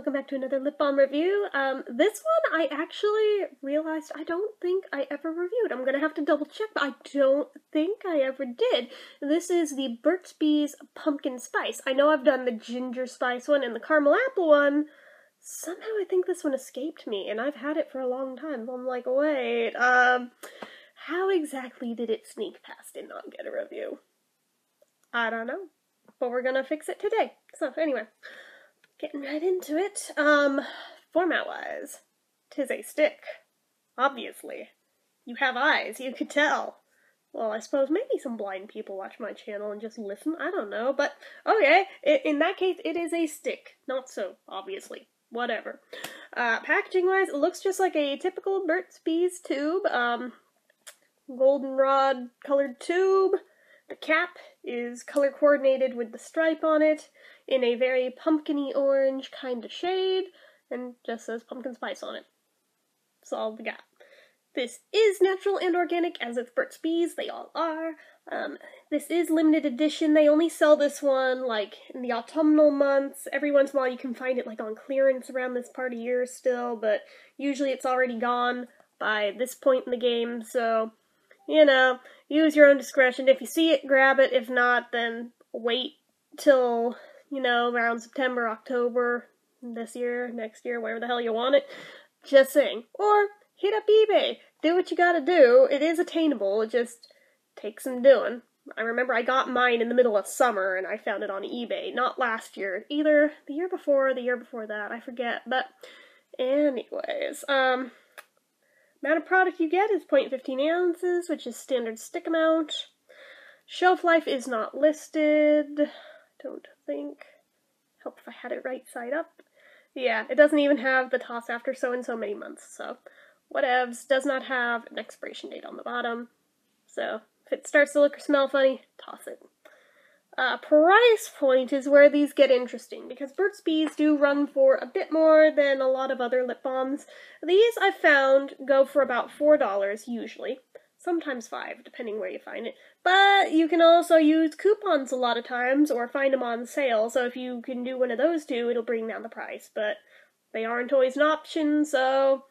welcome back to another lip balm review. This one I actually realized I don't think I ever reviewed. I'm gonna have to double check, but I don't think I ever did. This is the Burt's Bees Pumpkin Spice. I know I've done the ginger spice one and the caramel apple one. Somehow I think this one escaped me, and I've had it for a long time. I'm like, wait, how exactly did it sneak past and not get a review? I don't know, but we're gonna fix it today. So anyway, getting right into it. Format-wise, 'tis a stick. Obviously. You have eyes, you could tell. Well, I suppose maybe some blind people watch my channel and just listen, I don't know, but okay, in that case, it is a stick. Not so, obviously. Whatever. Packaging-wise, it looks just like a typical Burt's Bees tube. Goldenrod colored tube. The cap is color coordinated with the stripe on it in a very pumpkin-y orange kind of shade, and just says pumpkin spice on it. That's all we got. This is natural and organic, as with Burt's Bees, they all are. This is limited edition. They only sell this one, like, in the autumnal months. Every once in a while you can find it, like, on clearance around this part of year still, but usually it's already gone by this point in the game, so, you know, use your own discretion. If you see it, grab it. If not, then wait till, you know, around September, October, this year, next year, wherever the hell you want it. Just saying. Or hit up eBay. Do what you gotta do. It is attainable. It just takes some doing. I remember I got mine in the middle of summer, and I found it on eBay. Not last year. Either the year before or the year before that. I forget. But anyways, amount of product you get is 0.15 ounces, which is standard stick amount. Shelf life is not listed. Don't think. Help if I had it right side up. Yeah, it doesn't even have the toss after so and so many months, so whatevs. Does not have an expiration date on the bottom. So if it starts to look or smell funny, toss it. Price point is where these get interesting, because Burt's Bees do run for a bit more than a lot of other lip balms. These, I've found, go for about $4 usually. Sometimes $5, depending where you find it. But you can also use coupons a lot of times, or find them on sale, so if you can do one of those two, it'll bring down the price. But they aren't always an option, so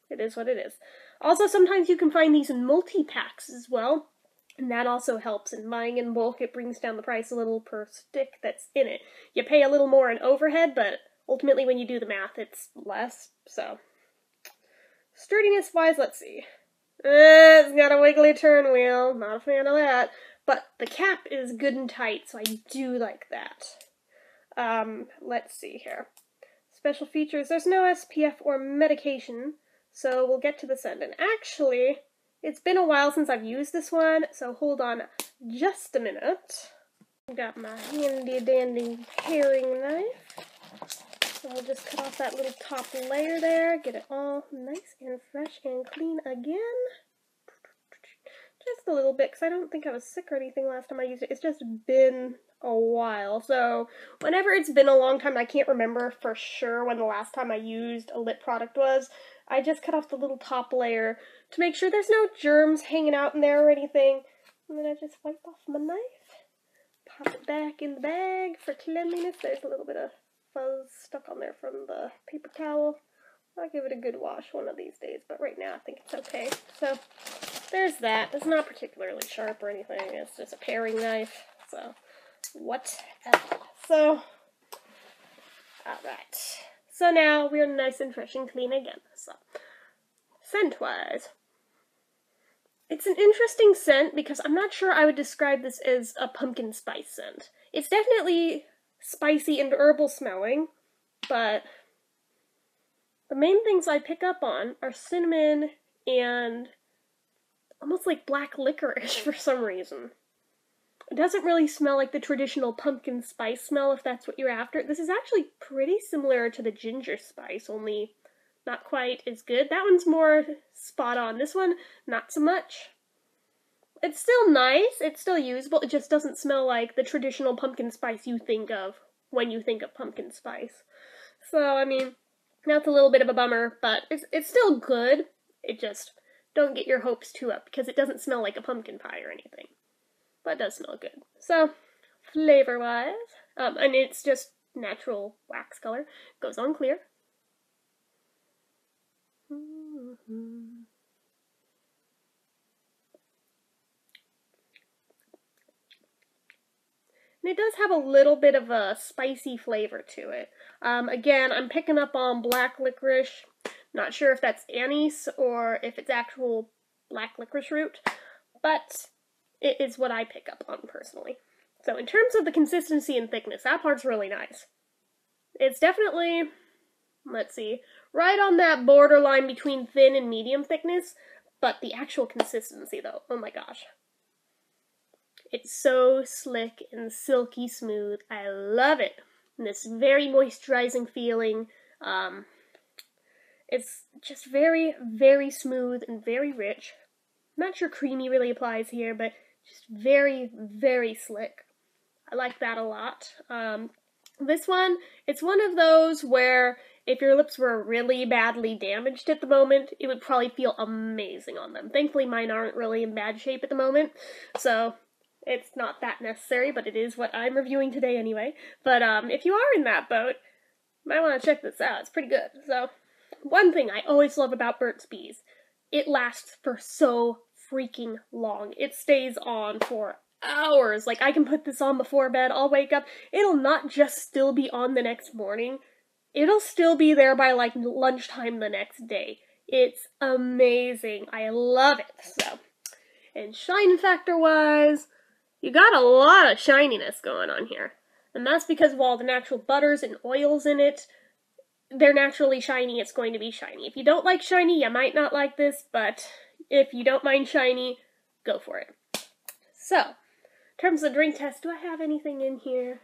it is what it is. Also, sometimes you can find these in multi-packs as well. And that also helps in buying in bulk. It brings down the price a little per stick that's in it. You pay a little more in overhead, but ultimately when you do the math, it's less, so. Sturdiness-wise, let's see. It's got a wiggly turn wheel. Not a fan of that. But the cap is good and tight, so I do like that. Let's see here. Special features. There's no SPF or medication, so we'll get to this end. And actually, it's been a while since I've used this one, so hold on just a minute. I've got my handy-dandy paring knife. So I'll just cut off that little top layer there, get it all nice and fresh and clean again. Just a little bit, because I don't think I was sick or anything last time I used it. It's just been a while, so whenever it's been a long time, I can't remember for sure when the last time I used a lip product was. I just cut off the little top layer to make sure there's no germs hanging out in there or anything. And then I just wipe off my knife, pop it back in the bag for cleanliness. There's a little bit of fuzz stuck on there from the paper towel. I'll give it a good wash one of these days, but right now I think it's okay. So there's that. It's not particularly sharp or anything. It's just a paring knife. So whatever. So, alright. So now we're nice and fresh and clean again. So, scent-wise, it's an interesting scent because I'm not sure I would describe this as a pumpkin spice scent. It's definitely spicy and herbal smelling, but the main things I pick up on are cinnamon and almost like black licorice for some reason. It doesn't really smell like the traditional pumpkin spice smell, if that's what you're after. This is actually pretty similar to the ginger spice, only not quite as good. That one's more spot on. This one, not so much. It's still nice, it's still usable, it just doesn't smell like the traditional pumpkin spice you think of when you think of pumpkin spice. So, I mean, that's a little bit of a bummer, but it's still good. It just, don't get your hopes too up, because it doesn't smell like a pumpkin pie or anything. But it does smell good. So, flavor-wise, and it's just natural wax color, goes on clear. And it does have a little bit of a spicy flavor to it. Again, I'm picking up on black licorice. Not sure if that's anise or if it's actual black licorice root, but it is what I pick up on personally. So in terms of the consistency and thickness, that part's really nice. It's definitely, let's see, right on that borderline between thin and medium thickness, but the actual consistency though, oh my gosh. It's so slick and silky smooth. I love it. And this very moisturizing feeling. It's just very, very smooth and very rich. I'm not sure creamy really applies here, but just very, very slick. I like that a lot. This one, it's one of those where if your lips were really badly damaged at the moment, it would probably feel amazing on them. Thankfully, mine aren't really in bad shape at the moment, so it's not that necessary, but it is what I'm reviewing today anyway. But if you are in that boat, you might want to check this out. It's pretty good. So, one thing I always love about Burt's Bees, it lasts for so freaking long. It stays on for hours. Like, I can put this on before bed, I'll wake up, it'll not just still be on the next morning, it'll still be there by, like, lunchtime the next day. It's amazing. I love it. So, and shine factor-wise, you got a lot of shininess going on here. And that's because of all the natural butters and oils in it. They're naturally shiny, it's going to be shiny. If you don't like shiny, you might not like this, but if you don't mind shiny, go for it. So, in terms of drink test, do I have anything in here?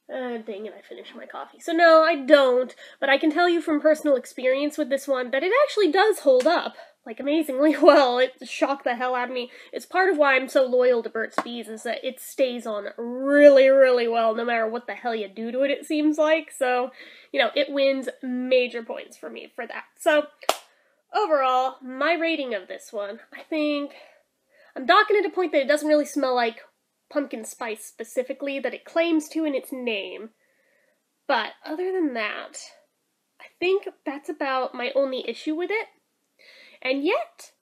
Dang it, I finished my coffee. So no, I don't, but I can tell you from personal experience with this one that it actually does hold up, like, amazingly well. It shocked the hell out of me. It's part of why I'm so loyal to Burt's Bees, is that it stays on really, really well, no matter what the hell you do to it, it seems like. So, you know, it wins major points for me for that. So, overall, my rating of this one, I think, I'm docking it a point that it doesn't really smell like pumpkin spice specifically, that it claims to in its name. But other than that, I think that's about my only issue with it. And yet,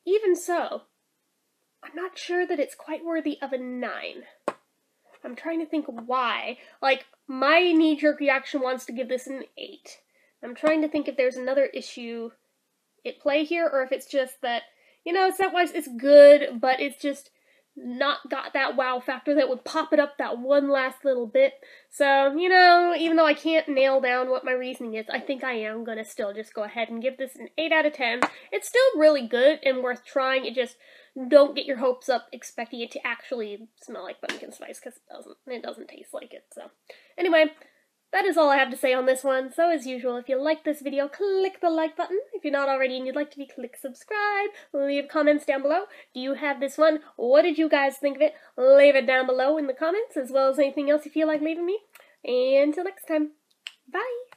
even so, I'm not sure that it's quite worthy of a 9. I'm trying to think why. Like, my knee-jerk reaction wants to give this an 8. I'm trying to think if there's another issue at play here, or if it's just that, you know, set-wise it's good, but it's just not got that wow factor that would pop it up that one last little bit. So, you know, even though I can't nail down what my reasoning is, I think I am gonna still just go ahead and give this an 8 out of 10. It's still really good and worth trying. It just, don't get your hopes up expecting it to actually smell like pumpkin spice, because it doesn't taste like it. So, anyway, that is all I have to say on this one. So as usual, if you like this video, click the like button. If you're not already and you'd like to be, click subscribe. Leave comments down below. Do you have this one? What did you guys think of it? Leave it down below in the comments, as well as anything else you feel like leaving me. And until next time, bye!